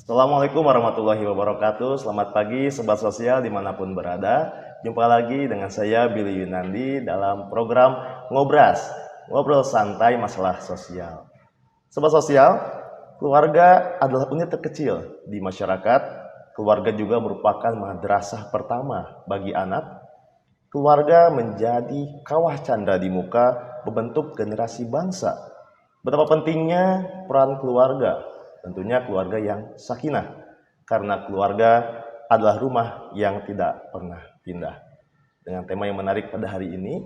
Assalamualaikum warahmatullahi wabarakatuh. Selamat pagi Sobat Sosial dimanapun berada. Jumpa lagi dengan saya Billy Yunandi dalam program Ngobras, Ngobrol Santai Masalah Sosial. Sobat Sosial, keluarga adalah unit terkecil di masyarakat. Keluarga juga merupakan madrasah pertama bagi anak. Keluarga menjadi kawah candra di muka membentuk generasi bangsa. Betapa pentingnya peran keluarga, tentunya keluarga yang sakinah, karena keluarga adalah rumah yang tidak pernah pindah. Dengan tema yang menarik pada hari ini,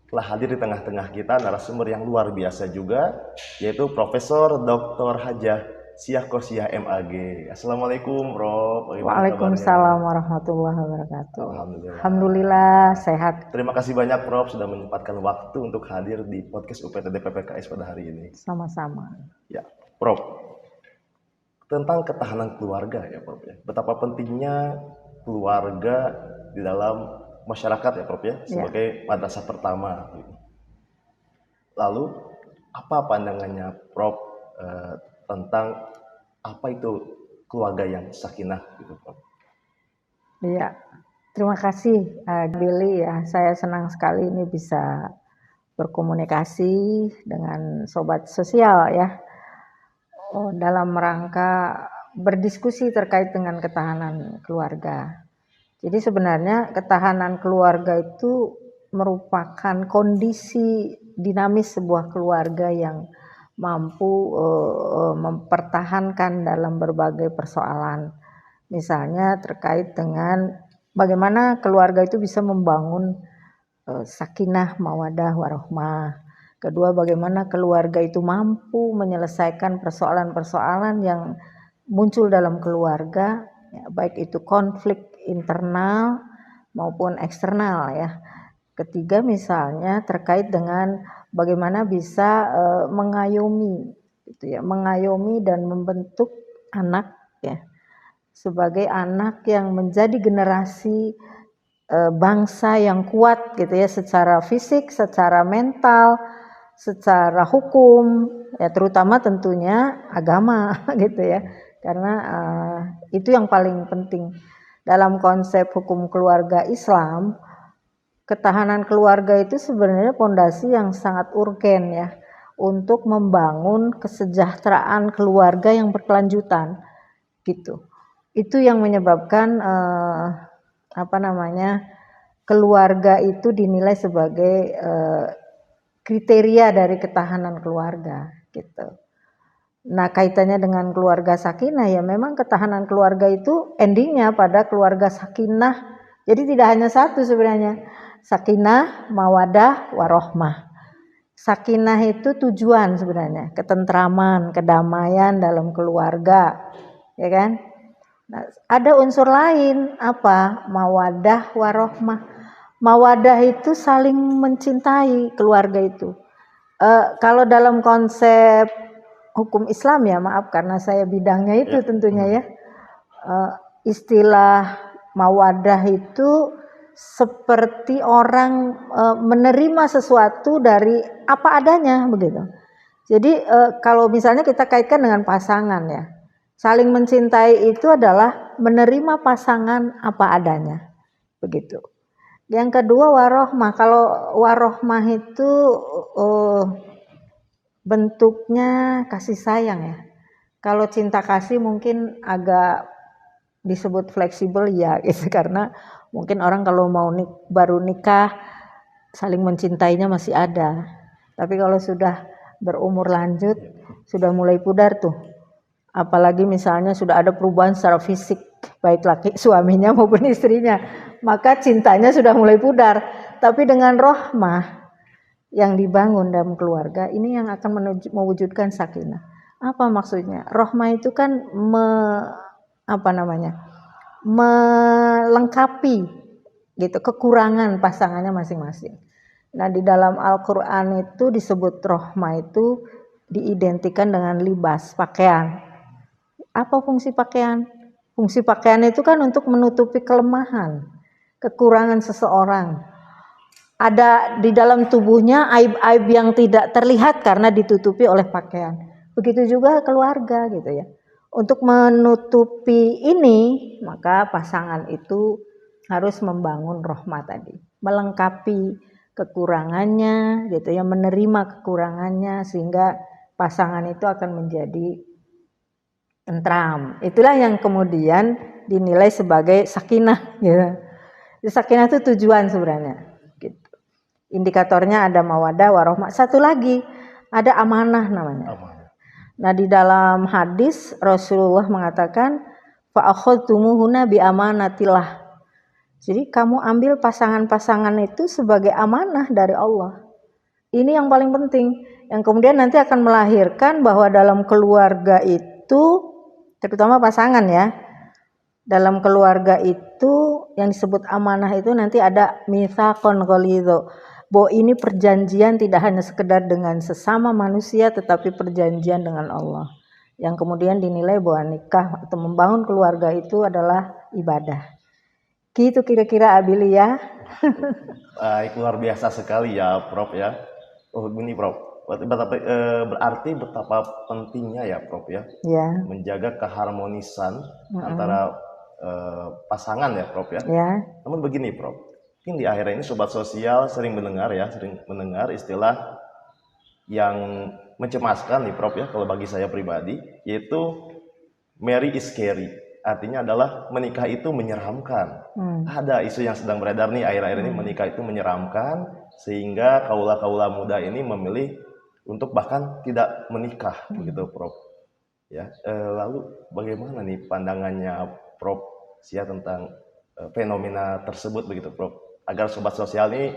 telah hadir di tengah-tengah kita narasumber yang luar biasa juga, yaitu Profesor Dr. Hajah Siah Kosiah MAG. Assalamualaikum, Prof. Bagaimana Waalaikumsalam kabarnya? warahmatullahi wabarakatuh. Alhamdulillah. Alhamdulillah sehat. Terima kasih banyak, Prof, sudah menyempatkan waktu untuk hadir di podcast UPTD PPKS pada hari ini. Sama-sama. Ya, Prof, tentang ketahanan keluarga ya, Prof ya. Betapa pentingnya keluarga di dalam masyarakat ya, Prof ya, sebagai madrasah pertama. Lalu apa pandangannya Prof tentang apa itu keluarga yang sakinah gitu, Prof? Iya. Terima kasih Billy ya. Saya senang sekali ini bisa berkomunikasi dengan sobat sosial ya. Dalam rangka berdiskusi terkait dengan ketahanan keluarga. Jadi sebenarnya ketahanan keluarga itu merupakan kondisi dinamis sebuah keluarga yang mampu mempertahankan dalam berbagai persoalan. Misalnya terkait dengan bagaimana keluarga itu bisa membangun sakinah, mawadah, warohmah. Kedua, bagaimana keluarga itu mampu menyelesaikan persoalan-persoalan yang muncul dalam keluarga, ya, baik itu konflik internal maupun eksternal ya. Ketiga, misalnya terkait dengan bagaimana bisa mengayomi, gitu ya, mengayomi dan membentuk anak ya sebagai anak yang menjadi generasi bangsa yang kuat gitu ya, secara fisik, secara mental, secara hukum ya, terutama tentunya agama gitu ya, karena itu yang paling penting dalam konsep hukum keluarga Islam. Ketahanan keluarga itu sebenarnya pondasi yang sangat urgen ya untuk membangun kesejahteraan keluarga yang berkelanjutan gitu. Itu yang menyebabkan keluarga itu dinilai sebagai kriteria dari ketahanan keluarga gitu. Nah, kaitannya dengan keluarga sakinah ya, memang ketahanan keluarga itu endingnya pada keluarga sakinah. Jadi tidak hanya satu sebenarnya, sakinah, mawadah, warohmah. Sakinah itu tujuan sebenarnya, ketentraman, kedamaian dalam keluarga, ya kan? Nah, ada unsur lain apa? Mawadah, warohmah. Mawadah itu saling mencintai keluarga itu. Kalau dalam konsep hukum Islam ya, maaf karena saya bidangnya itu tentunya ya. Istilah mawadah itu seperti orang menerima sesuatu dari apa adanya begitu. Jadi kalau misalnya kita kaitkan dengan pasangan ya, saling mencintai itu adalah menerima pasangan apa adanya begitu. Yang kedua warohmah. Kalau warohmah itu bentuknya kasih sayang ya. Kalau cinta kasih mungkin agak disebut fleksibel ya gitu, karena mungkin orang kalau mau baru nikah saling mencintainya masih ada. Tapi kalau sudah berumur lanjut sudah mulai pudar tuh. Apalagi misalnya sudah ada perubahan secara fisik baik laki suaminya maupun istrinya, maka cintanya sudah mulai pudar. Tapi dengan rohmah yang dibangun dalam keluarga ini yang akan mewujudkan sakinah. Apa maksudnya? Rohmah itu kan melengkapi gitu kekurangan pasangannya masing-masing. Nah, di dalam Al-Qur'an itu disebut rohmah itu diidentikan dengan libas, pakaian. Apa fungsi pakaian? Fungsi pakaian itu kan untuk menutupi kelemahan, kekurangan seseorang. Ada di dalam tubuhnya aib-aib yang tidak terlihat karena ditutupi oleh pakaian. Begitu juga keluarga gitu ya. Untuk menutupi ini, maka pasangan itu harus membangun rahmat tadi, melengkapi kekurangannya, gitu ya, menerima kekurangannya sehingga pasangan itu akan menjadi tentram. Itulah yang kemudian dinilai sebagai sakinah, gitu. Sakinah itu tujuan sebenarnya. Gitu. Indikatornya ada mawadah warahmah. Satu lagi ada amanah namanya. Nah, di dalam hadis Rasulullah mengatakan fa akhadtumuhunna bi amanatillah. Jadi kamu ambil pasangan-pasangan itu sebagai amanah dari Allah. Ini yang paling penting, yang kemudian nanti akan melahirkan bahwa dalam keluarga itu, terutama pasangan ya, dalam keluarga itu yang disebut amanah itu nanti ada mitsaqon ghalidho. Bahwa ini perjanjian tidak hanya sekedar dengan sesama manusia tetapi perjanjian dengan Allah. Yang kemudian dinilai bahwa nikah atau membangun keluarga itu adalah ibadah. Gitu kira-kira Abilia. Baik, luar biasa sekali ya Prof ya. Oh gini Prof, berarti betapa pentingnya ya Prof ya, menjaga keharmonisan antara pasangan ya Prof ya. Namun begini Prof, mungkin di akhir ini sobat sosial sering mendengar istilah yang mencemaskan nih Prof ya, kalau bagi saya pribadi, yaitu marry is scary. Artinya adalah menikah itu menyeramkan. Ada isu yang sedang beredar nih akhir-akhir ini, menikah itu menyeramkan sehingga kaula-kaula muda ini memilih untuk bahkan tidak menikah, begitu Prof. Ya, lalu bagaimana nih pandangannya Prof Sia tentang fenomena tersebut begitu Prof, agar sobat sosial ini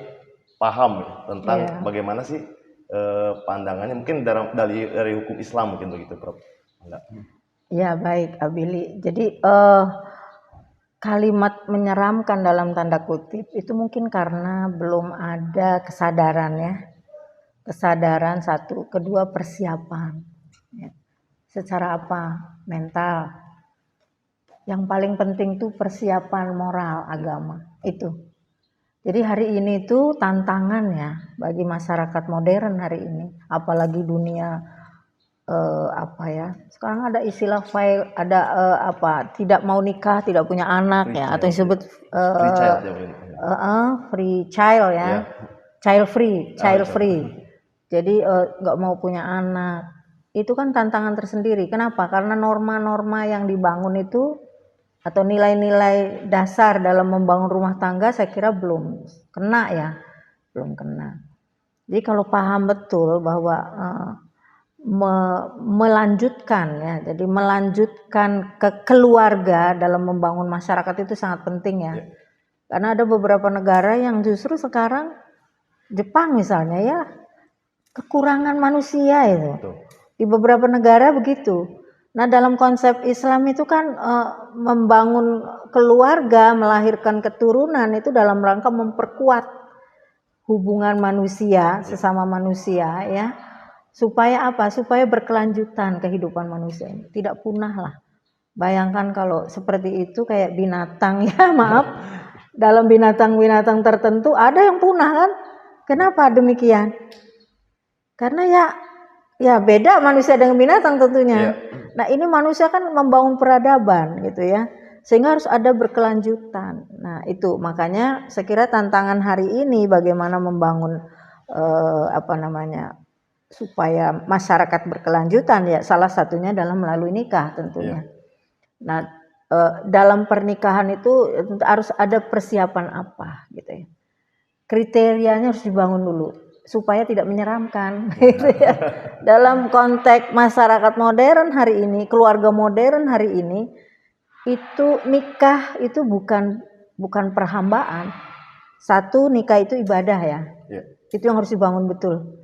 paham tentang bagaimana sih pandangannya mungkin dari hukum Islam mungkin begitu Prof. Enggak. Ya baik Abili. Jadi kalimat menyeramkan dalam tanda kutip itu mungkin karena belum ada kesadaran ya. Kesadaran satu, kedua persiapan. Ya. Secara apa? Mental. Yang paling penting tuh persiapan moral agama itu. Jadi hari ini tuh tantangan ya bagi masyarakat modern hari ini, apalagi dunia sekarang ada istilah tidak mau nikah, tidak punya anak free ya, atau disebut free child ya, child free. Jadi nggak mau punya anak, itu kan tantangan tersendiri. Kenapa? Karena norma-norma yang dibangun itu atau nilai-nilai dasar dalam membangun rumah tangga saya kira belum kena. Jadi kalau paham betul bahwa melanjutkan ya, jadi melanjutkan ke keluarga dalam membangun masyarakat itu sangat penting ya. Karena ada beberapa negara yang justru sekarang, Jepang misalnya ya, kekurangan manusia itu. Di beberapa negara begitu. Nah dalam konsep Islam itu kan membangun keluarga, melahirkan keturunan itu dalam rangka memperkuat hubungan manusia sesama manusia ya. Supaya apa? Supaya berkelanjutan kehidupan manusia ini, tidak punah lah. Bayangkan kalau seperti itu kayak binatang ya, maaf. Dalam binatang-binatang tertentu ada yang punah kan? Kenapa demikian? Karena ya beda manusia dengan binatang tentunya. Nah ini manusia kan membangun peradaban gitu ya, sehingga harus ada berkelanjutan. Nah itu makanya saya kira tantangan hari ini bagaimana membangun supaya masyarakat berkelanjutan ya, salah satunya dalam melalui nikah tentunya. Nah dalam pernikahan itu harus ada persiapan apa gitu ya, kriterianya harus dibangun dulu supaya tidak menyeramkan gitu ya. Dalam konteks masyarakat modern hari ini, keluarga modern hari ini, itu nikah itu bukan perhambaan. Satu, nikah itu ibadah ya. Itu yang harus dibangun betul.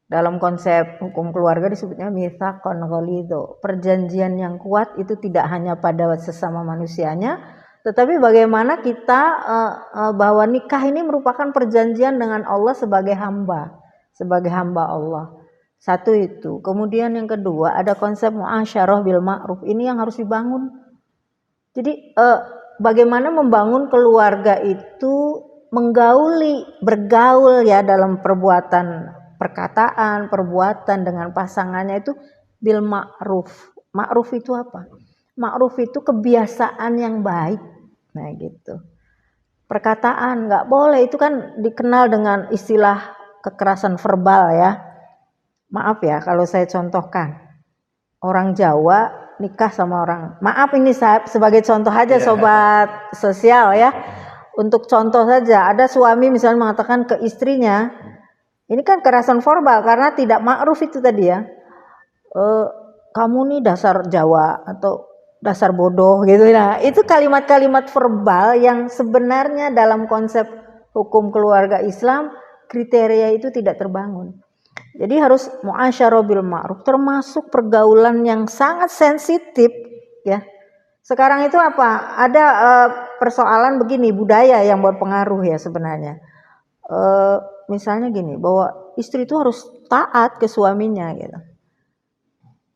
Dalam konsep hukum keluarga disebutnya mitsaqon ghalidho. Perjanjian yang kuat itu tidak hanya pada sesama manusianya, tetapi bagaimana kita bahwa nikah ini merupakan perjanjian dengan Allah sebagai hamba Allah. Satu itu. Kemudian yang kedua ada konsep muasyarah bil ma'ruf. Ini yang harus dibangun. Jadi bagaimana membangun keluarga itu bergaul ya dalam perbuatan, perkataan, perbuatan dengan pasangannya itu bil ma'ruf, Ma'ruf itu apa? Ma'ruf itu kebiasaan yang baik. Nah gitu. Perkataan nggak boleh, itu kan dikenal dengan istilah kekerasan verbal ya. Maaf ya kalau saya contohkan. Orang Jawa nikah sama orang. Maaf ini saya sebagai contoh aja sobat sosial ya. Untuk contoh saja, ada suami misalnya mengatakan ke istrinya, ini kan kekerasan verbal karena tidak ma'ruf itu tadi ya. Kamu nih dasar Jawa atau dasar bodoh gitu. Nah, itu kalimat-kalimat verbal yang sebenarnya dalam konsep hukum keluarga Islam kriteria itu tidak terbangun. Jadi harus muasyarah bil ma'ruf, termasuk pergaulan yang sangat sensitif ya. Sekarang itu apa? Ada persoalan begini, budaya yang berpengaruh ya sebenarnya. Misalnya gini, bahwa istri itu harus taat ke suaminya gitu.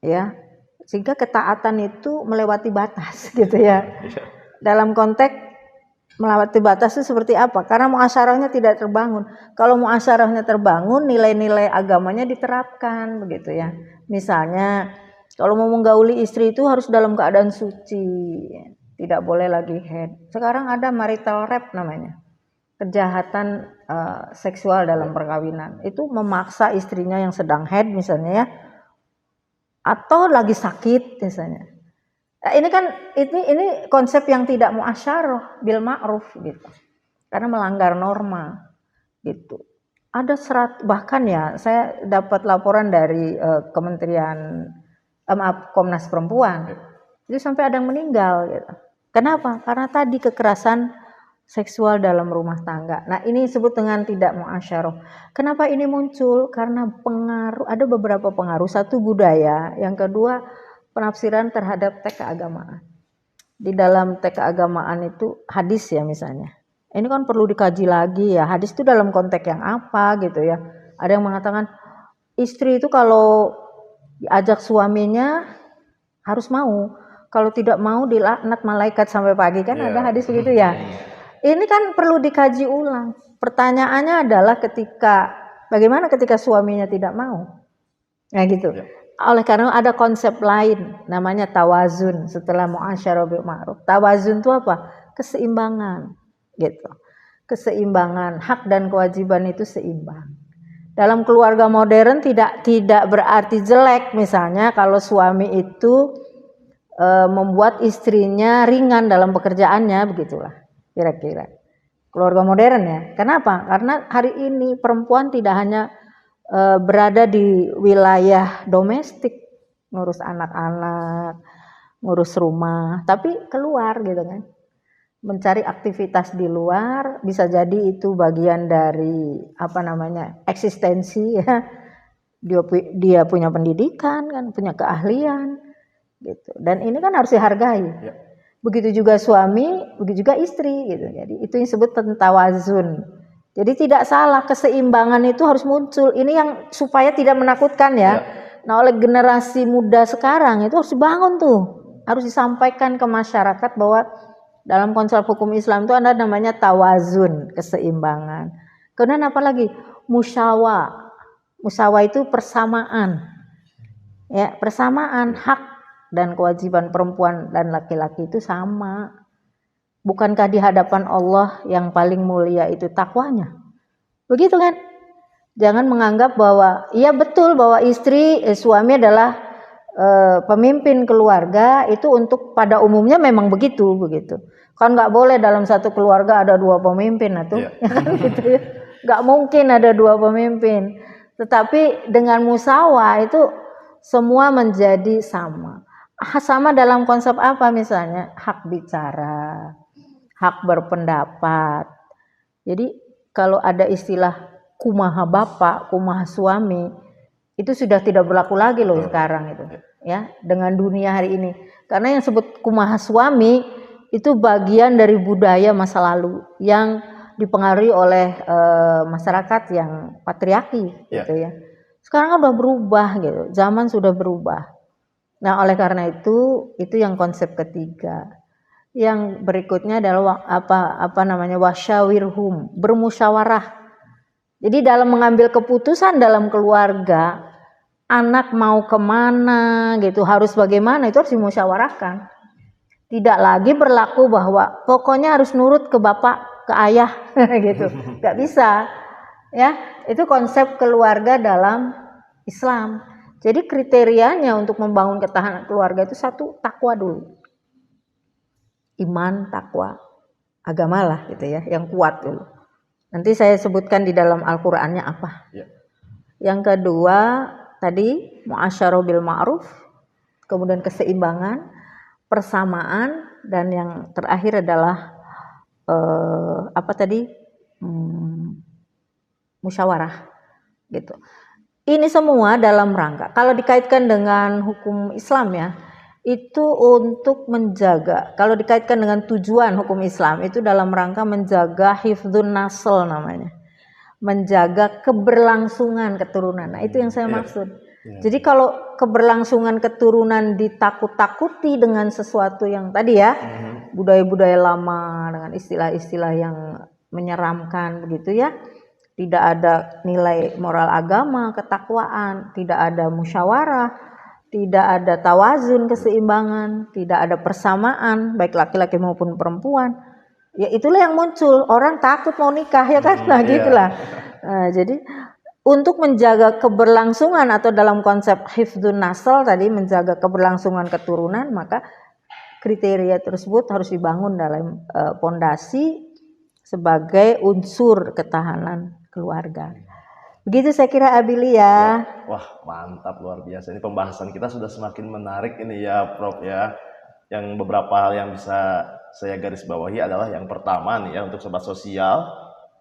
Ya, sehingga ketaatan itu melewati batas gitu ya. Dalam konteks melewati batas itu seperti apa? Karena muasyarahnya tidak terbangun. Kalau muasyarahnya terbangun, nilai-nilai agamanya diterapkan begitu ya. Misalnya kalau mau menggauli istri itu harus dalam keadaan suci, tidak boleh lagi haid. Sekarang ada marital rape namanya, kejahatan seksual dalam perkawinan. Itu memaksa istrinya yang sedang haid misalnya ya, atau lagi sakit misalnya. Nah, ini konsep yang tidak muasyarah bil ma'ruf gitu. Karena melanggar norma gitu. Ada bahkan ya saya dapat laporan dari Kementerian Komnas Perempuan. Itu sampai ada yang meninggal gitu. Kenapa? Karena tadi kekerasan seksual dalam rumah tangga. Nah, ini disebut dengan tidak muasyarah. Kenapa ini muncul? Karena pengaruh, ada beberapa pengaruh. Satu budaya, yang kedua penafsiran terhadap teks keagamaan. Di dalam teks keagamaan itu hadis ya misalnya. Ini kan perlu dikaji lagi ya. Hadis itu dalam konteks yang apa gitu ya. Ada yang mengatakan istri itu kalau diajak suaminya harus mau. Kalau tidak mau dilaknat malaikat sampai pagi kan ada hadis begitu ya. Ini kan perlu dikaji ulang. Pertanyaannya adalah bagaimana ketika suaminya tidak mau? Nah gitu. Oleh karena ada konsep lain namanya tawazun setelah muasyarah bil ma'ruf. Tawazun itu apa? Keseimbangan gitu. Keseimbangan hak dan kewajiban itu seimbang. Dalam keluarga modern tidak berarti jelek misalnya kalau suami itu membuat istrinya ringan dalam pekerjaannya, begitulah kira-kira keluarga modern ya. Kenapa? Karena hari ini perempuan tidak hanya berada di wilayah domestik, ngurus anak-anak, ngurus rumah, tapi keluar gitu kan, mencari aktivitas di luar. Bisa jadi itu bagian dari eksistensi ya. Dia punya pendidikan kan, punya keahlian gitu. Dan ini kan harus dihargai. Ya. Begitu juga suami, begitu juga istri gitu. Jadi itu yang disebut tawazun. Jadi tidak salah, keseimbangan itu harus muncul. Ini yang supaya tidak menakutkan ya. Nah, oleh generasi muda sekarang itu harus dibangun tuh. Harus disampaikan ke masyarakat bahwa dalam konsep hukum Islam itu ada namanya tawazun, keseimbangan. Kemudian apa lagi? Musyawa. Musyawa itu persamaan. Ya, persamaan hak dan kewajiban perempuan dan laki-laki itu sama. Bukankah di hadapan Allah yang paling mulia itu takwanya? Begitu kan? Jangan menganggap bahwa iya betul bahwa suami adalah pemimpin keluarga, itu untuk pada umumnya memang begitu. Kan nggak boleh dalam satu keluarga ada dua pemimpin atau gitu ya. Nggak mungkin ada dua pemimpin. Tetapi dengan musyawarah itu semua menjadi sama. Sama dalam konsep apa misalnya? Hak bicara, hak berpendapat. Jadi kalau ada istilah kumaha bapak, kumaha suami, itu sudah tidak berlaku lagi loh sekarang itu. Ya, dengan dunia hari ini. Karena yang disebut kumaha suami itu bagian dari budaya masa lalu yang dipengaruhi oleh masyarakat yang patriarki gitu ya. Sekarang kan udah berubah gitu. Zaman sudah berubah. Nah, oleh karena itu yang konsep ketiga. Yang berikutnya adalah wasyawirhum, bermusyawarah. Jadi dalam mengambil keputusan dalam keluarga anak mau kemana gitu, harus bagaimana, itu harus dimusyawarahkan. Tidak lagi berlaku bahwa pokoknya harus nurut ke bapak, ke ayah gitu. Nggak bisa. Ya, itu konsep keluarga dalam Islam. Jadi kriterianya untuk membangun ketahanan keluarga itu satu, takwa dulu. Iman, takwa, agama lah gitu ya, yang kuat dulu. Nanti saya sebutkan di dalam Al-Qur'annya apa. Ya. Yang kedua tadi muasyarah bil ma'ruf, kemudian keseimbangan, persamaan, dan yang terakhir adalah apa tadi? Musyawarah gitu. Ini semua dalam rangka, kalau dikaitkan dengan hukum Islam ya, itu untuk menjaga, kalau dikaitkan dengan tujuan hukum Islam itu dalam rangka menjaga hifdzun nasl namanya, menjaga keberlangsungan keturunan. Nah itu yang saya maksud. Jadi kalau keberlangsungan keturunan ditakut-takuti dengan sesuatu yang tadi ya, budaya-budaya lama dengan istilah-istilah yang menyeramkan begitu ya, tidak ada nilai moral agama, ketakwaan, tidak ada musyawarah, tidak ada tawazun, keseimbangan, tidak ada persamaan baik laki-laki maupun perempuan. Ya itulah yang muncul, orang takut mau nikah ya kan, nah gitulah. Nah, jadi untuk menjaga keberlangsungan atau dalam konsep hifdzun nasl tadi, menjaga keberlangsungan keturunan, maka kriteria tersebut harus dibangun dalam pondasi sebagai unsur ketahanan keluarga. Begitu saya kira Abili ya. Wah mantap, luar biasa. Ini pembahasan kita sudah semakin menarik ini ya Prof ya. Yang beberapa hal yang bisa saya garis bawahi adalah yang pertama nih ya, untuk sobat sosial,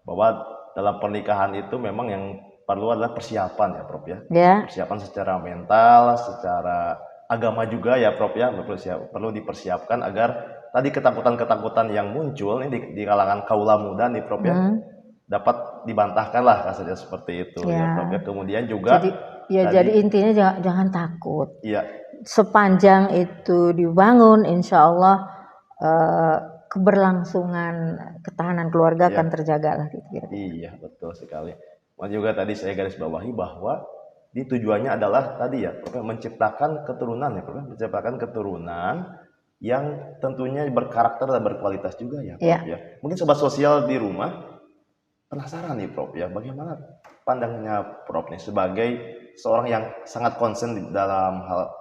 bahwa dalam pernikahan itu memang yang perlu adalah persiapan ya Prof ya. Persiapan secara mental, secara agama juga ya Prof ya, perlu dipersiapkan agar tadi ketakutan-ketakutan yang muncul ini di kalangan kaula muda nih Prof ya, dapat dibantahkan lah rasanya seperti itu ya Prof ya. Kemudian juga jadi intinya jangan takut. Iya. Sepanjang itu dibangun, insya Allah keberlangsungan ketahanan keluarga akan terjaga lah gitu. Iya betul sekali. Dan juga tadi saya garis bawahi bahwa tujuannya adalah tadi ya Prof, menciptakan keturunan ya Prof, menciptakan keturunan yang tentunya berkarakter dan berkualitas juga ya Prof ya. Mungkin sobat sosial di rumah penasaran nih Prof ya, bagaimana pandangannya Prof nih sebagai seorang yang sangat konsen dalam hal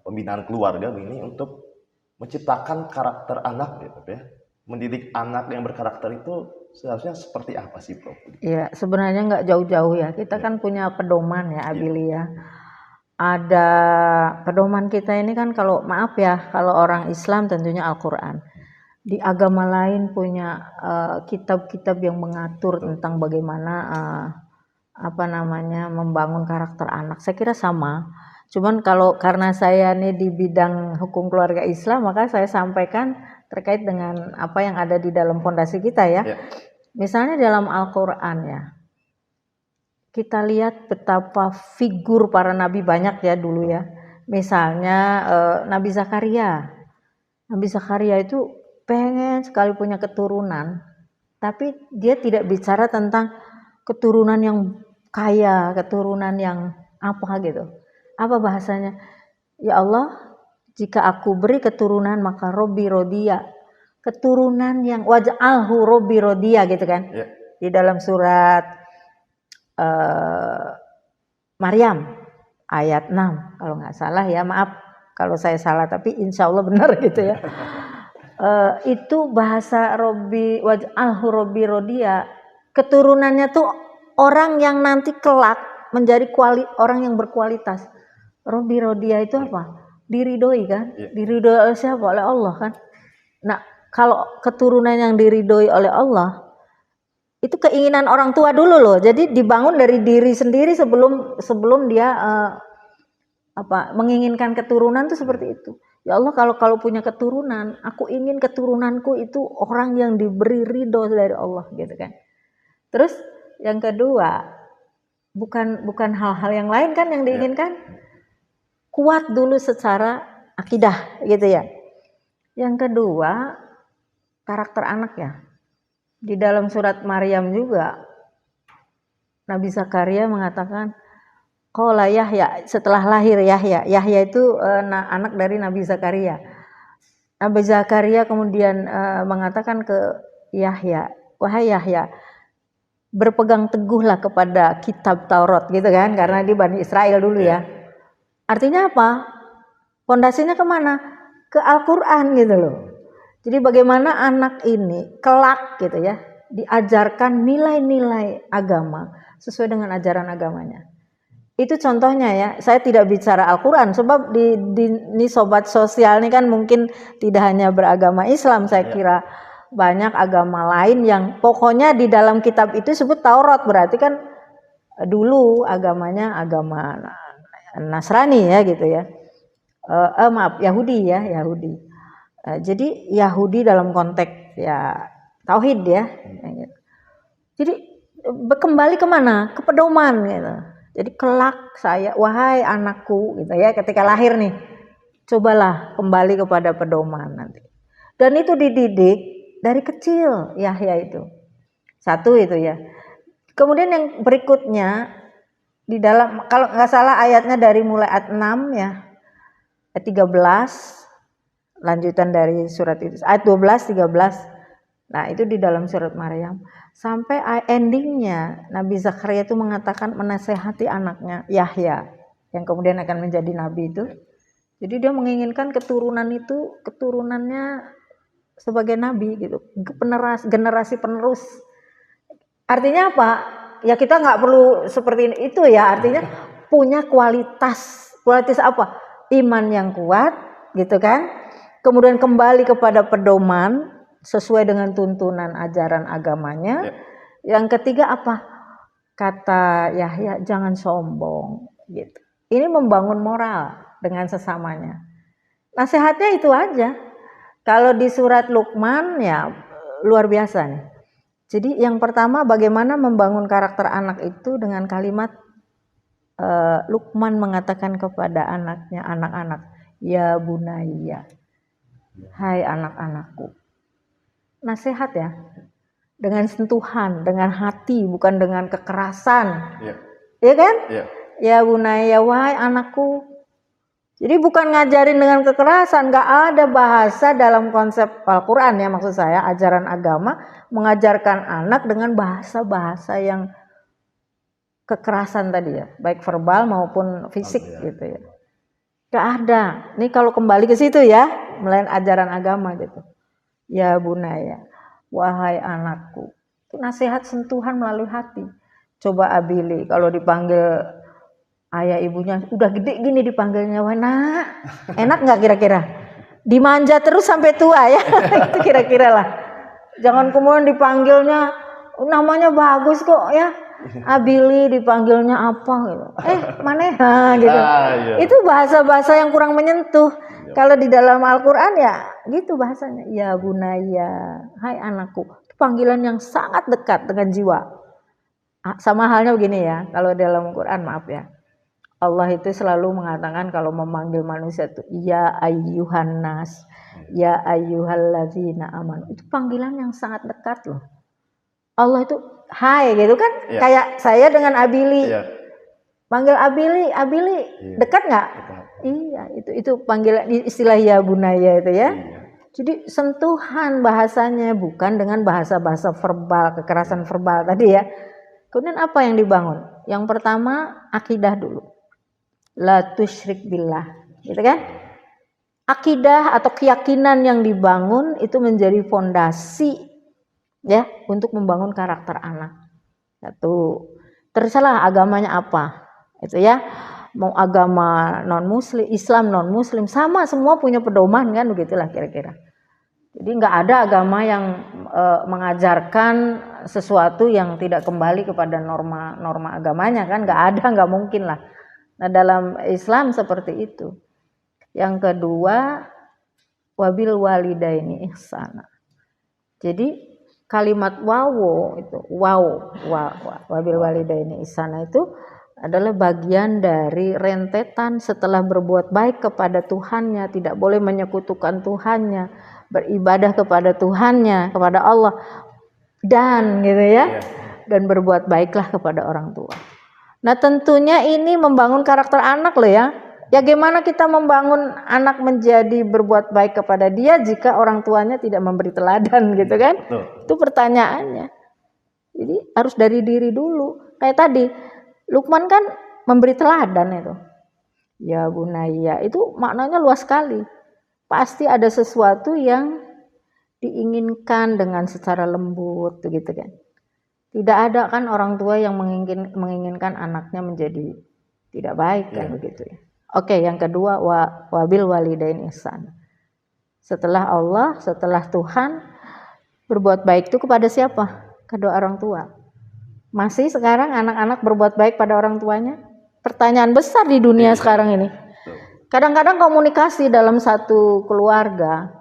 pembinaan keluarga ini untuk menciptakan karakter anak gitu ya. Mendidik anak yang berkarakter itu seharusnya seperti apa sih Prof? Iya, sebenarnya nggak jauh-jauh ya. Kita kan punya pedoman ya Abili ya. Ada pedoman kita ini kan, kalau maaf ya, kalau orang Islam tentunya Al-Quran. Di agama lain punya kitab-kitab yang mengatur tentang bagaimana membangun karakter anak. Saya kira sama. Cuman karena saya nih di bidang hukum keluarga Islam, maka saya sampaikan terkait dengan apa yang ada di dalam fondasi kita ya. Misalnya dalam Al-Quran ya, kita lihat betapa figur para nabi banyak ya dulu ya. Misalnya Nabi Zakaria. Nabi Zakaria itu pengen sekali punya keturunan, tapi dia tidak bicara tentang keturunan yang kaya, keturunan yang apa gitu. Apa bahasanya? Ya Allah, jika aku beri keturunan maka Robbi Rodia, keturunan yang waj'alhu Robbi Rodia gitu kan. Di dalam surat Maryam ayat 6 kalau nggak salah ya, maaf kalau saya salah, tapi insya Allah benar gitu ya. Itu bahasa Robbi waj'alhu Robbi Rodia, keturunannya tuh orang yang nanti kelak menjadi orang yang berkualitas. Robbi Rodia itu apa? Diridhoi kan? Diridhoi oleh siapa? Oleh Allah kan? Nah, kalau keturunan yang diridhoi oleh Allah, itu keinginan orang tua dulu loh. Jadi dibangun dari diri sendiri sebelum dia menginginkan keturunan tuh seperti itu. Ya Allah, kalau punya keturunan, aku ingin keturunanku itu orang yang diberi ridho dari Allah gitu kan. Terus yang kedua, bukan hal-hal yang lain kan yang diinginkan, kuat dulu secara akidah gitu ya. Yang kedua, karakter anak ya. Di dalam surat Maryam juga Nabi Zakaria mengatakan, Qala Yahya, setelah lahir Yahya. Yahya itu anak dari Nabi Zakaria. Nabi Zakaria kemudian mengatakan ke Yahya, wahai Yahya, berpegang teguhlah kepada kitab Taurat gitu kan, karena di Bani Israel dulu ya. Artinya apa? Pondasinya kemana? Ke Al-Quran gitu loh. Jadi bagaimana anak ini kelak gitu ya, diajarkan nilai-nilai agama sesuai dengan ajaran agamanya. Itu contohnya ya. Saya tidak bicara Al-Quran sebab di sobat sosial ini kan mungkin tidak hanya beragama Islam, saya kira banyak agama lain yang pokoknya di dalam kitab itu sebut Taurat, berarti kan dulu agamanya agama Nasrani ya gitu ya. Maaf, Yahudi ya, Yahudi. Jadi Yahudi dalam konteks ya tauhid ya. Jadi kembali kemana? Ke pedoman gitu. Jadi kelak saya, wahai anakku gitu ya, ketika lahir nih, cobalah kembali kepada pedoman nanti. Dan itu dididik dari kecil Yahya itu. Satu itu ya. Kemudian yang berikutnya di dalam, kalau nggak salah ayatnya dari mulai ayat 6 ya, ayat 13, lanjutan dari surat itu, ayat 12, 13. Nah itu di dalam surat Maryam. Sampai endingnya Nabi Zakaria itu mengatakan menasehati anaknya Yahya yang kemudian akan menjadi nabi itu. Jadi dia menginginkan keturunan itu keturunannya sebagai nabi gitu, generasi penerus. Artinya apa? Ya kita nggak perlu seperti itu ya. Artinya punya kualitas apa? Iman yang kuat gitu kan. Kemudian kembali kepada pedoman sesuai dengan tuntunan ajaran agamanya. Yang ketiga apa? Kata Yahya, jangan sombong gitu. Ini membangun moral dengan sesamanya. Nasihatnya itu aja. Kalau di surat Luqman ya luar biasa nih. Jadi yang pertama bagaimana membangun karakter anak itu dengan kalimat Luqman mengatakan kepada anaknya, anak-anak, ya bunayya, hai anak-anakku. Nasihat ya, dengan sentuhan, dengan hati, bukan dengan kekerasan, ya kan? Ya bunayya, wahai anakku. Jadi bukan ngajarin dengan kekerasan, nggak ada bahasa dalam konsep Al-Quran ya, maksud saya ajaran agama mengajarkan anak dengan bahasa-bahasa yang kekerasan tadi ya, baik verbal maupun fisik gitu ya. Nggak ada. Ini kalau kembali ke situ ya, melain ajaran agama gitu. Ya bunaya, wahai anakku. Itu nasihat sentuhan melalui hati. Coba Abili kalau dipanggil ayah ibunya udah gede gini dipanggilnya, wah nak, enak nggak kira-kira? Dimanja terus sampai tua ya, itu kira-kira lah. Jangan kemudian dipanggilnya namanya bagus kok ya, Abili dipanggilnya apa gitu, maneh gitu. Itu bahasa-bahasa yang kurang menyentuh. Kalau di dalam Al-Quran ya gitu bahasanya, ya bunaya, hai anakku. Itu panggilan yang sangat dekat dengan jiwa. Sama halnya begini ya, kalau dalam Quran maaf ya, Allah itu selalu mengatakan kalau memanggil manusia itu ya ayyuhan nas, ya ayyuhallazina amanu. Itu panggilan yang sangat dekat loh. Allah itu hai gitu kan, kayak saya dengan Abili. Panggil Abili dekat nggak? Iya, itu panggilan istilah ya bunaya itu ya. Jadi sentuhan bahasanya bukan dengan bahasa-bahasa verbal, kekerasan verbal tadi ya. Kemudian apa yang dibangun? Yang pertama akidah dulu. La tusyrik billah, gitu kan? Akidah atau keyakinan yang dibangun itu menjadi fondasi ya untuk membangun karakter anak. Satu, terserah agamanya apa, itu ya. Mau agama non muslim, Islam non muslim, sama semua punya pedoman kan, begitulah kira-kira. Jadi nggak ada agama yang mengajarkan sesuatu yang tidak kembali kepada norma agamanya kan, nggak ada, nggak mungkin lah. Nah dalam Islam seperti itu. Yang kedua, wabil walidaini ihsana. Jadi kalimat wawo itu wabil walidaini ihsana itu adalah bagian dari rentetan setelah berbuat baik kepada Tuhannya, tidak boleh menyekutukan Tuhannya, beribadah kepada Tuhannya, kepada Allah, dan gitu ya, dan berbuat baiklah kepada orang tua. Nah tentunya ini membangun karakter anak loh ya. Ya gimana kita membangun anak menjadi berbuat baik kepada dia jika orang tuanya tidak memberi teladan gitu kan? Betul. Itu pertanyaannya. Jadi harus dari diri dulu. Kayak tadi, Lukman kan memberi teladan itu. Ya bunaya, itu maknanya luas sekali. Pasti ada sesuatu yang diinginkan dengan secara lembut gitu kan. Tidak ada kan orang tua yang menginginkan anaknya menjadi tidak baik kan begitu ya. Oke, yang kedua wabil walidain ihsan. Setelah Allah, setelah Tuhan, berbuat baik itu kepada siapa? Kedua orang tua. Masih sekarang anak-anak berbuat baik pada orang tuanya? Pertanyaan besar di dunia sekarang ini. Kadang-kadang komunikasi dalam satu keluarga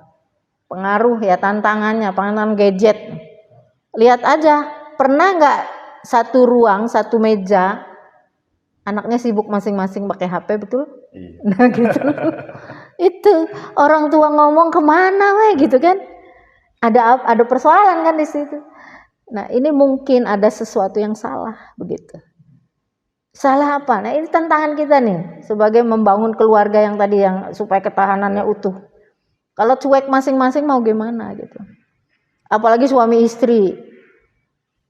pengaruh ya tantangan gadget. Lihat aja, pernah nggak satu ruang, satu meja, anaknya sibuk masing-masing pakai HP, betul? Nah gitu. Itu orang tua ngomong kemana gitu kan? Ada persoalan kan di situ. Nah ini mungkin ada sesuatu yang salah begitu. Salah apa? Nah ini tantangan kita nih sebagai membangun keluarga yang tadi yang supaya ketahanannya utuh. Kalau cuek masing-masing mau gimana gitu. Apalagi suami istri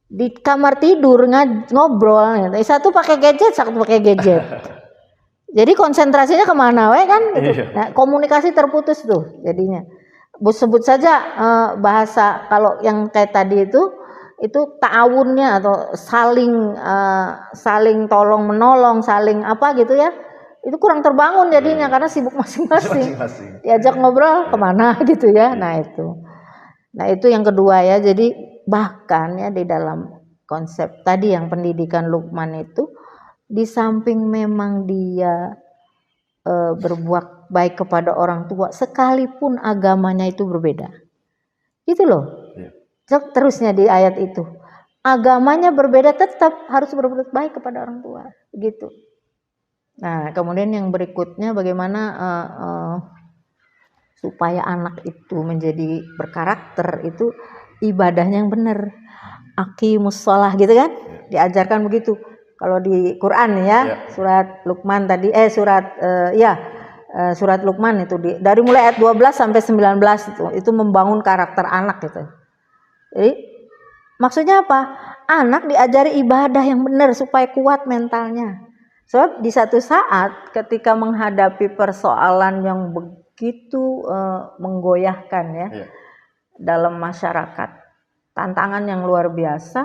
di kamar tidur ngobrol, gitu. Satu pakai gadget, satu pakai gadget. Jadi konsentrasinya kemana kan? Gitu. Nah, komunikasi terputus tuh jadinya. Sebut saja bahasa kalau yang kayak tadi itu ta'awunnya atau saling tolong menolong, saling apa gitu ya. Itu kurang terbangun jadinya karena sibuk masing-masing. Diajak ngobrol kemana gitu ya. Nah itu yang kedua ya. Jadi bahkan ya di dalam konsep tadi yang pendidikan Lukman itu, di samping memang dia berbuat baik kepada orang tua sekalipun agamanya itu berbeda. Itu loh. Terusnya di ayat itu, agamanya berbeda tetap harus berbuat baik kepada orang tua, begitu. Nah, kemudian yang berikutnya bagaimana supaya anak itu menjadi berkarakter, itu ibadahnya yang benar. Aqimus shalah gitu kan? Diajarkan begitu. Kalau di Quran ya, surat Luqman tadi surat Luqman itu dari mulai ayat 12 sampai 19 itu membangun karakter anak gitu. Jadi maksudnya apa? Anak diajari ibadah yang benar supaya kuat mentalnya. Sebab di satu saat ketika menghadapi persoalan yang begitu menggoyahkan ya dalam masyarakat, tantangan yang luar biasa,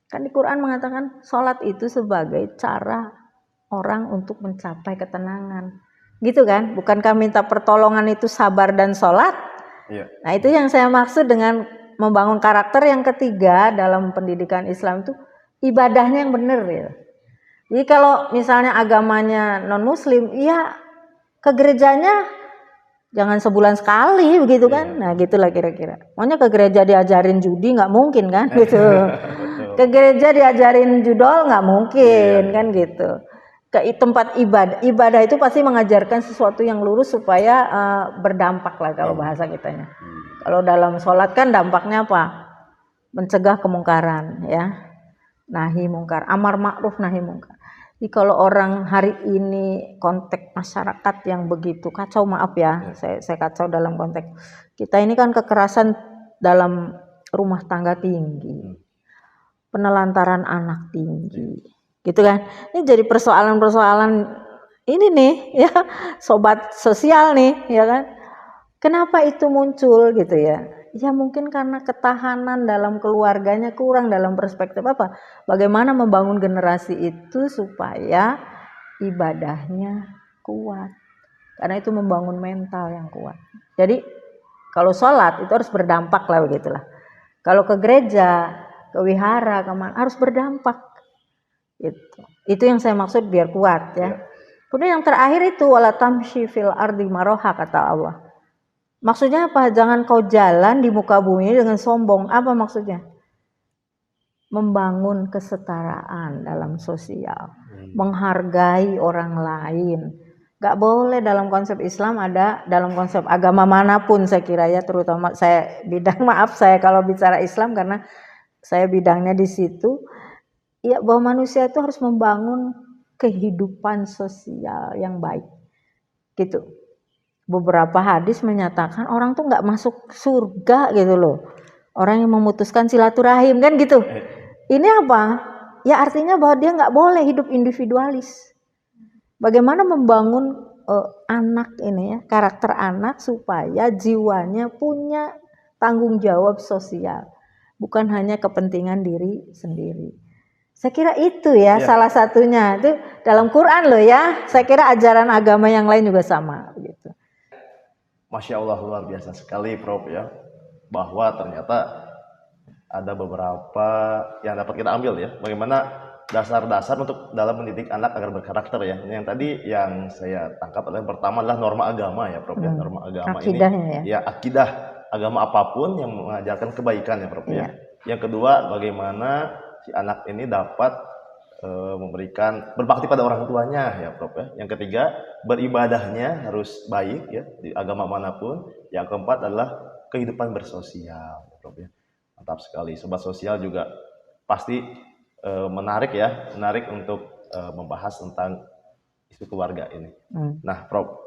kan di Quran mengatakan sholat itu sebagai cara orang untuk mencapai ketenangan, gitu kan? Bukankah minta pertolongan itu sabar dan sholat? Nah itu yang saya maksud dengan membangun karakter. Yang ketiga dalam pendidikan Islam itu ibadahnya yang benar ya. Jadi kalau misalnya agamanya non muslim, iya ke gerejanya jangan sebulan sekali begitu kan. Nah gitulah kira-kira. Maunya ke gereja diajarin judi nggak mungkin kan gitu. Ke gereja diajarin judol nggak mungkin kan gitu. Ke tempat ibadah itu pasti mengajarkan sesuatu yang lurus supaya berdampak lah kalau bahasa kitanya. Kalau dalam sholat kan dampaknya apa? Mencegah kemungkaran ya, nahi mungkar, amar ma'ruf nahi mungkar. Jadi kalau orang hari ini konteks masyarakat yang begitu kacau, maaf ya, saya kacau dalam konteks kita ini kan kekerasan dalam rumah tangga tinggi, penelantaran anak tinggi, gitu kan? Ini jadi persoalan-persoalan ini nih ya, sobat sosial nih ya kan? Kenapa itu muncul gitu ya? Ya mungkin karena ketahanan dalam keluarganya kurang dalam perspektif apa? Bagaimana membangun generasi itu supaya ibadahnya kuat. Karena itu membangun mental yang kuat. Jadi kalau sholat itu harus berdampak lah begitulah. Kalau ke gereja, ke wihara, kemana harus berdampak. Itu yang saya maksud biar kuat ya. Kemudian yang terakhir itu wala tamshi fil ardi maroha kata Allah. Maksudnya apa? Jangan kau jalan di muka bumi dengan sombong. Apa maksudnya? Membangun kesetaraan dalam sosial. Menghargai orang lain. Gak boleh dalam konsep Islam ada, dalam konsep agama manapun saya kira ya, terutama saya bidang, maaf saya kalau bicara Islam karena saya bidangnya di situ. ya bahwa manusia itu harus membangun kehidupan sosial yang baik gitu. Beberapa hadis menyatakan orang tuh nggak masuk surga gitu loh, orang yang memutuskan silaturahim kan gitu. Ini apa ya, artinya bahwa dia nggak boleh hidup individualis. Bagaimana membangun anak ini ya, karakter anak supaya jiwanya punya tanggung jawab sosial, bukan hanya kepentingan diri sendiri. Saya kira itu ya, salah satunya itu dalam Quran loh ya. Saya kira ajaran agama yang lain juga sama gitu. Masya Allah, luar biasa sekali Prof ya, bahwa ternyata ada beberapa yang dapat kita ambil ya, bagaimana dasar-dasar untuk dalam mendidik anak agar berkarakter ya. Yang tadi yang saya tangkap adalah pertama adalah norma agama ya Prof ya. Norma agama Akidahnya ini ya akidah agama apapun yang mengajarkan kebaikan ya Prof ya. Yang kedua, bagaimana si anak ini dapat memberikan berbakti pada orang tuanya ya Prof ya. Yang ketiga, beribadahnya harus baik ya di agama manapun. Yang keempat adalah kehidupan bersosial ya Prof ya. Mantap sekali. Sobat sosial juga pasti menarik ya, menarik untuk membahas tentang isu keluarga ini. Nah Prof,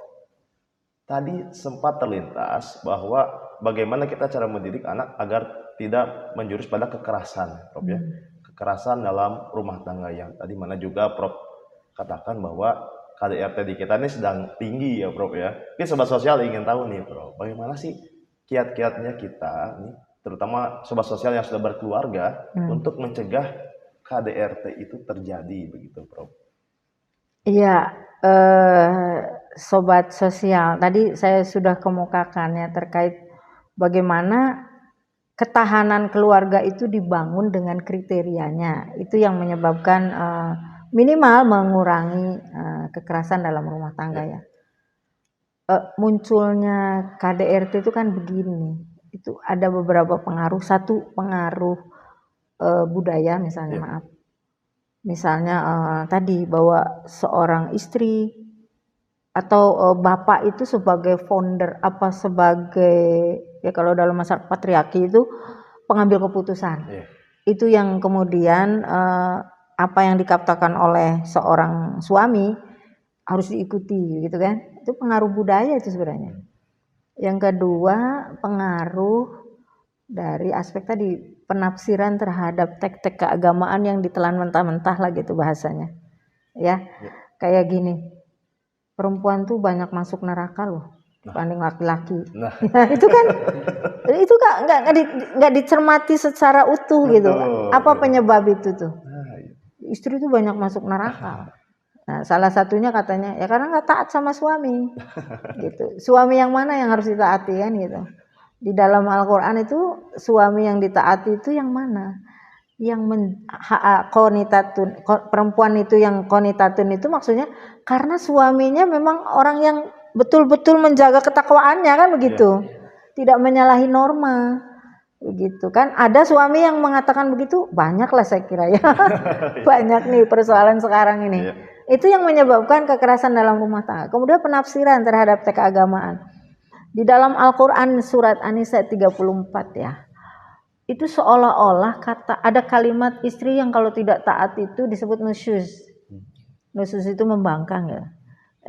tadi sempat terlintas bahwa bagaimana kita cara mendidik anak agar tidak menjurus pada kekerasan Prof ya. Kekerasan dalam rumah tangga yang tadi mana juga Prof katakan bahwa KDRT di kita ini sedang tinggi ya Prof ya. Tapi sobat sosial ingin tahu nih Prof, bagaimana sih kiat-kiatnya kita nih, terutama sobat sosial yang sudah berkeluarga untuk mencegah KDRT itu terjadi begitu Prof. Iya, sobat sosial, tadi saya sudah kemukakan ya terkait bagaimana ketahanan keluarga itu dibangun dengan kriterianya. Itu yang menyebabkan minimal mengurangi kekerasan dalam rumah tangga ya. Munculnya KDRT itu kan begini. Itu ada beberapa pengaruh. Satu, pengaruh budaya misalnya, maaf. Misalnya tadi bahwa seorang istri atau bapak itu sebagai founder, apa sebagai ya kalau dalam masyarakat patriarki itu pengambil keputusan. Itu yang kemudian apa yang dikatakan oleh seorang suami harus diikuti gitu kan. Itu pengaruh budaya itu sebenarnya. Yang kedua, pengaruh dari aspek tadi penafsiran terhadap teks-teks keagamaan yang ditelan mentah-mentah lah gitu bahasanya. Ya. Kayak gini. Perempuan tuh banyak masuk neraka loh dibanding laki-laki. Nah, itu kan itu nggak dicermati secara utuh gitu. Apa penyebab itu tuh? Istri tuh banyak masuk neraka. Nah, salah satunya katanya ya karena nggak taat sama suami. Gitu. Suami yang mana yang harus ditaati kan gitu. Di dalam Al-Qur'an itu suami yang ditaati itu yang mana? Yang konitatun, perempuan itu yang konitatun itu maksudnya karena suaminya memang orang yang betul-betul menjaga ketakwaannya kan begitu, tidak menyalahi norma begitu kan. Ada suami yang mengatakan begitu, banyak lah saya kira ya. Banyak nih persoalan sekarang ini. Itu yang menyebabkan kekerasan dalam rumah tangga. Kemudian penafsiran terhadap teks keagamaan di dalam Al-Quran surat An-Nisa 34 ya. Itu seolah-olah ada kalimat istri yang kalau tidak taat itu disebut nusyuz. Nusyuz itu membangkang ya.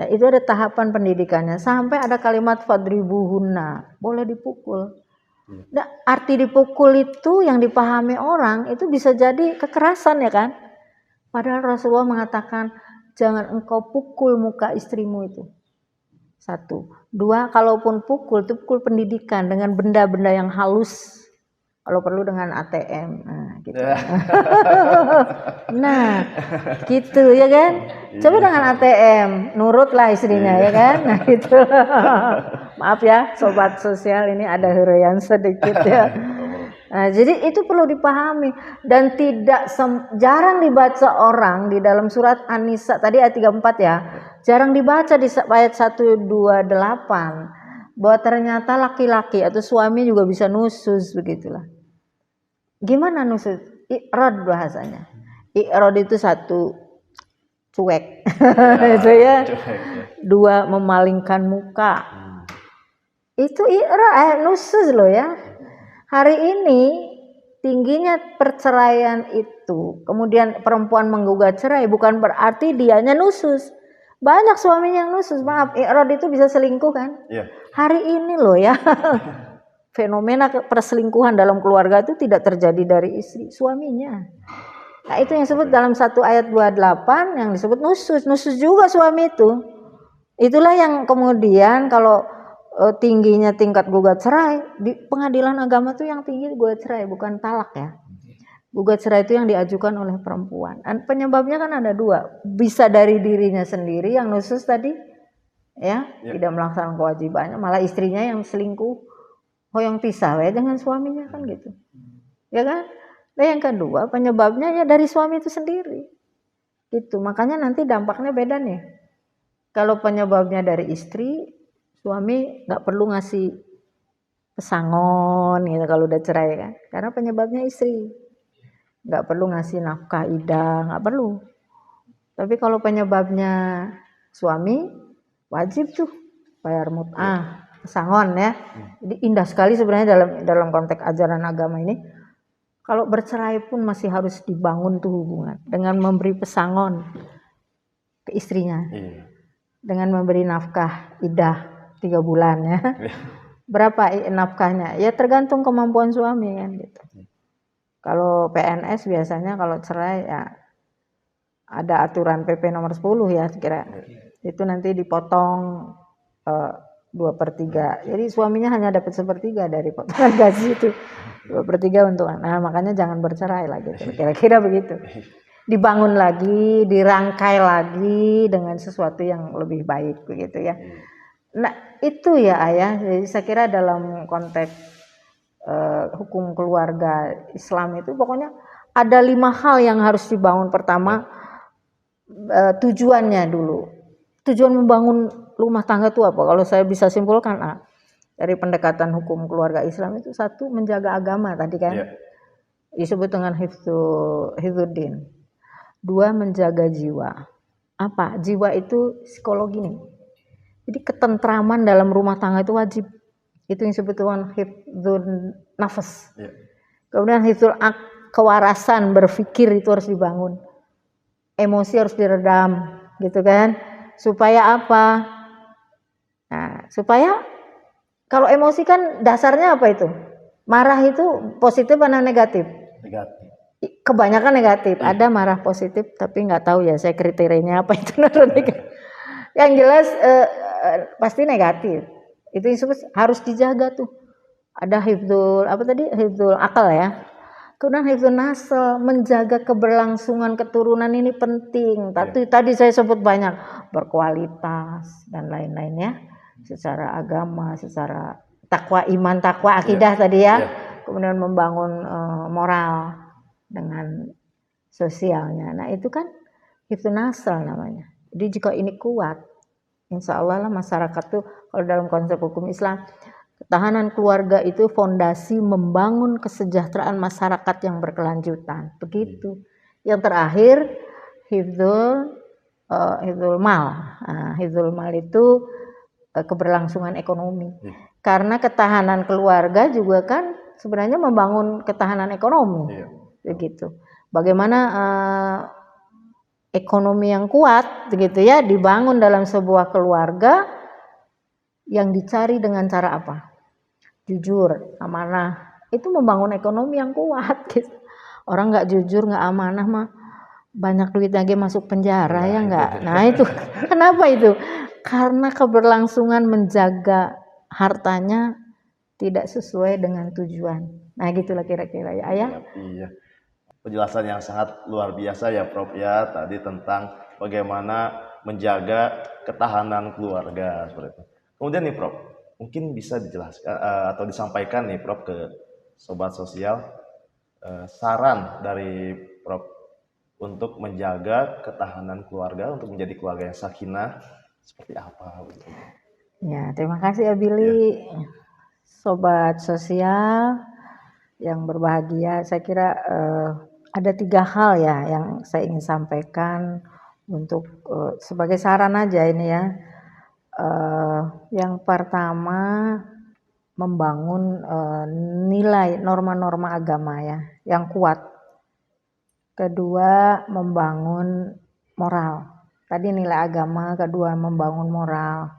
Itu ada tahapan pendidikannya sampai ada kalimat fadribuhunna, boleh dipukul. Nah, arti dipukul itu yang dipahami orang itu bisa jadi kekerasan ya kan. Padahal Rasulullah mengatakan jangan engkau pukul muka istrimu itu. Satu. Dua, kalaupun pukul itu pukul pendidikan dengan benda-benda yang halus. Kalau perlu dengan ATM, nah gitu. Nah, gitu ya kan. Coba dengan ATM, nurutlah istrinya ya kan. Nah gitu. Maaf ya, sobat sosial ini ada huraian sedikit ya. Nah, jadi itu perlu dipahami dan tidak jarang dibaca orang di dalam surat An-Nisa tadi ayat 34 ya. Jarang dibaca di ayat 128 bahwa ternyata laki-laki atau suami juga bisa nusyuz begitulah. Gimana nusyuz? I'rad bahasanya. I'rad itu satu cuek. Itu ya. Dua memalingkan muka. Itu nusyuz loh ya. Hari ini tingginya perceraian itu itu. Kemudian perempuan menggugat cerai bukan berarti dianya nusus. Banyak suaminya yang nusus. Maaf, i'rad itu bisa selingkuh kan? Iya. Hari ini loh ya. Fenomena perselingkuhan dalam keluarga itu tidak terjadi dari istri, suaminya. Nah, itu yang disebut dalam 1 ayat 28 yang disebut nusus. Nusus juga suami itu. Itulah yang kemudian kalau tingginya tingkat gugat cerai di pengadilan agama tuh yang tinggi gugat cerai bukan talak ya. Gugat cerai itu yang diajukan oleh perempuan. Dan penyebabnya kan ada 2. Bisa dari dirinya sendiri yang nusus tadi ya, tidak melaksanakan kewajibannya, malah istrinya yang selingkuh. Hoyong pisah ya dengan suaminya kan gitu. Ya kan? Nah, yang kedua penyebabnya ya dari suami itu sendiri. Gitu. Makanya nanti dampaknya beda nih. Kalau penyebabnya dari istri, suami nggak perlu ngasih pesangon gitu kalau udah cerai kan, karena penyebabnya istri. Nggak perlu ngasih nafkah idah, nggak perlu. Tapi kalau penyebabnya suami, wajib tuh bayar mut'ah, pesangon ya. Jadi indah sekali sebenarnya dalam konteks ajaran agama ini. Kalau bercerai pun masih harus dibangun tuh hubungan dengan memberi pesangon ke istrinya. Dengan memberi nafkah idah 3 bulan ya. Berapa nafkahnya? Ya tergantung kemampuan suami kan gitu. Kalau PNS biasanya kalau cerai ya ada aturan PP nomor 10 ya kira. Itu nanti dipotong 2/3. Jadi suaminya hanya dapat 1/3 dari potongan gaji itu. 2/3 untuk nah makanya jangan bercerai lah gitu. Kira-kira begitu. Dibangun lagi, dirangkai lagi dengan sesuatu yang lebih baik begitu ya. Nah itu ya ayah. Jadi saya kira dalam konteks hukum keluarga Islam itu pokoknya ada 5 hal yang harus dibangun. Pertama tujuannya dulu. Tujuan membangun rumah tangga itu apa? Kalau saya bisa simpulkan dari pendekatan hukum keluarga Islam itu 1 menjaga agama tadi kan. Disebut dengan hifdzuddin. 2 menjaga jiwa. Apa? Jiwa itu psikologi nih. Jadi ketentraman dalam rumah tangga itu wajib. Itu yang disebut dengan hifdzun nafas. Kemudian hifdzul kewarasan berpikir itu harus dibangun. Emosi harus diredam, gitu kan? Supaya apa? Nah, supaya kalau emosi kan dasarnya apa itu? Marah itu positif atau negatif? Negatif. Kebanyakan negatif. Ada marah positif, tapi nggak tahu ya saya kriterianya apa itu. Yang jelas pasti negatif. Itu disebut harus dijaga tuh. Ada hifdzul akal ya. Kemudian hifdzul nasl, menjaga keberlangsungan keturunan ini penting. Tadi saya sebut banyak berkualitas dan lain-lainnya. Secara agama, secara takwa iman, takwa akidah tadi ya. Kemudian membangun moral dengan sosialnya. Nah itu kan hifdzul nasl namanya. Jadi jika ini kuat, insya Allah lah masyarakat tuh kalau dalam konsep hukum Islam, ketahanan keluarga itu fondasi membangun kesejahteraan masyarakat yang berkelanjutan. Begitu. Yang terakhir hifdzul mal. Hifdzul mal itu keberlangsungan ekonomi. Karena ketahanan keluarga juga kan sebenarnya membangun ketahanan ekonomi. Begitu. Bagaimana ekonomi yang kuat begitu ya dibangun dalam sebuah keluarga yang dicari dengan cara apa? Jujur, amanah. Itu membangun ekonomi yang kuat gitu. Orang nggak jujur, nggak amanah mah banyak duit lagi masuk penjara ya nggak. Nah itu kenapa itu? Karena keberlangsungan menjaga hartanya tidak sesuai dengan tujuan. Nah gitulah kira-kira ya ayah. Iya. Penjelasan yang sangat luar biasa ya Prof ya tadi tentang bagaimana menjaga ketahanan keluarga seperti itu. Kemudian nih Prof, mungkin bisa dijelaskan atau disampaikan nih Prof ke sobat sosial saran dari Prof untuk menjaga ketahanan keluarga untuk menjadi keluarga yang sakinah seperti apa? Ya terima kasih ya Billy, sobat sosial yang berbahagia. Saya kira ada 3 hal ya yang saya ingin sampaikan untuk sebagai saran aja ini ya. Yang pertama membangun nilai norma-norma agama ya yang kuat. kedua membangun moral. Tadi nilai agama, kedua membangun moral.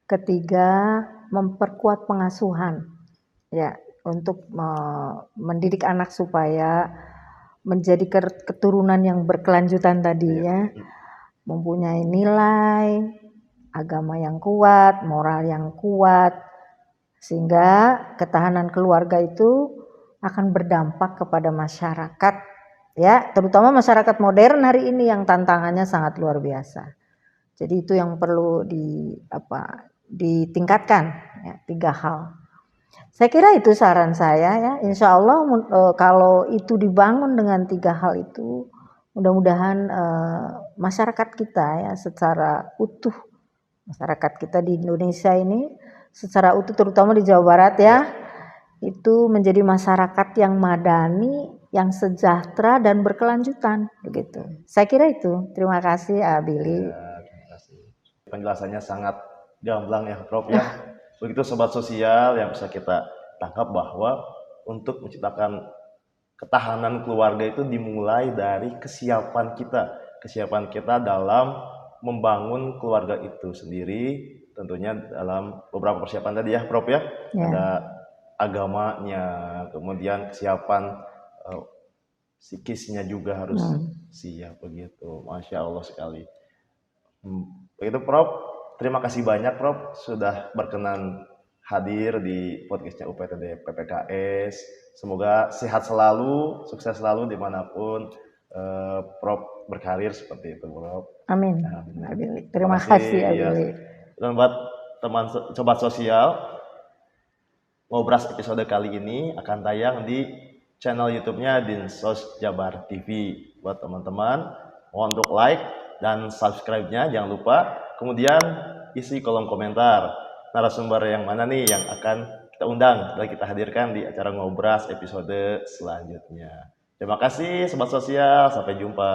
Ketiga memperkuat pengasuhan. Ya, untuk mendidik anak supaya menjadi keturunan yang berkelanjutan tadi ya. Mempunyai nilai agama yang kuat, moral yang kuat, sehingga ketahanan keluarga itu akan berdampak kepada masyarakat ya, terutama masyarakat modern hari ini yang tantangannya sangat luar biasa. Jadi itu yang perlu ditingkatkan ya, 3 hal. Saya kira itu saran saya ya. Insya Allah kalau itu dibangun dengan 3 hal itu, mudah-mudahan masyarakat kita ya secara utuh, masyarakat kita di Indonesia ini secara utuh terutama di Jawa Barat ya, itu menjadi masyarakat yang madani, yang sejahtera dan berkelanjutan begitu. Saya kira itu. Terima kasih Billy. Ya, terima kasih. Penjelasannya sangat gamblang ya Prof ya. Begitu sobat sosial yang bisa kita tangkap bahwa untuk menciptakan ketahanan keluarga itu dimulai dari kesiapan kita dalam membangun keluarga itu sendiri, tentunya dalam beberapa persiapan tadi ya Prof ya. Ada agamanya, kemudian kesiapan psikisnya juga harus siap begitu. Masya Allah sekali. Begitu Prof, terima kasih banyak Prof sudah berkenan hadir di podcastnya UPTD PPKS. Semoga sehat selalu, sukses selalu dimanapun Prof berkarir seperti itu Prof. Amin. Terima kasih Billy. Dan buat teman sobat sosial, Ngobras episode kali ini akan tayang di channel YouTube-nya Dinsos Jabar TV. Buat teman-teman, mohon untuk like dan subscribe-nya jangan lupa. Kemudian isi kolom komentar narasumber yang mana nih yang akan kita undang dan kita hadirkan di acara Ngobras episode selanjutnya. Terima kasih sobat sosial, sampai jumpa.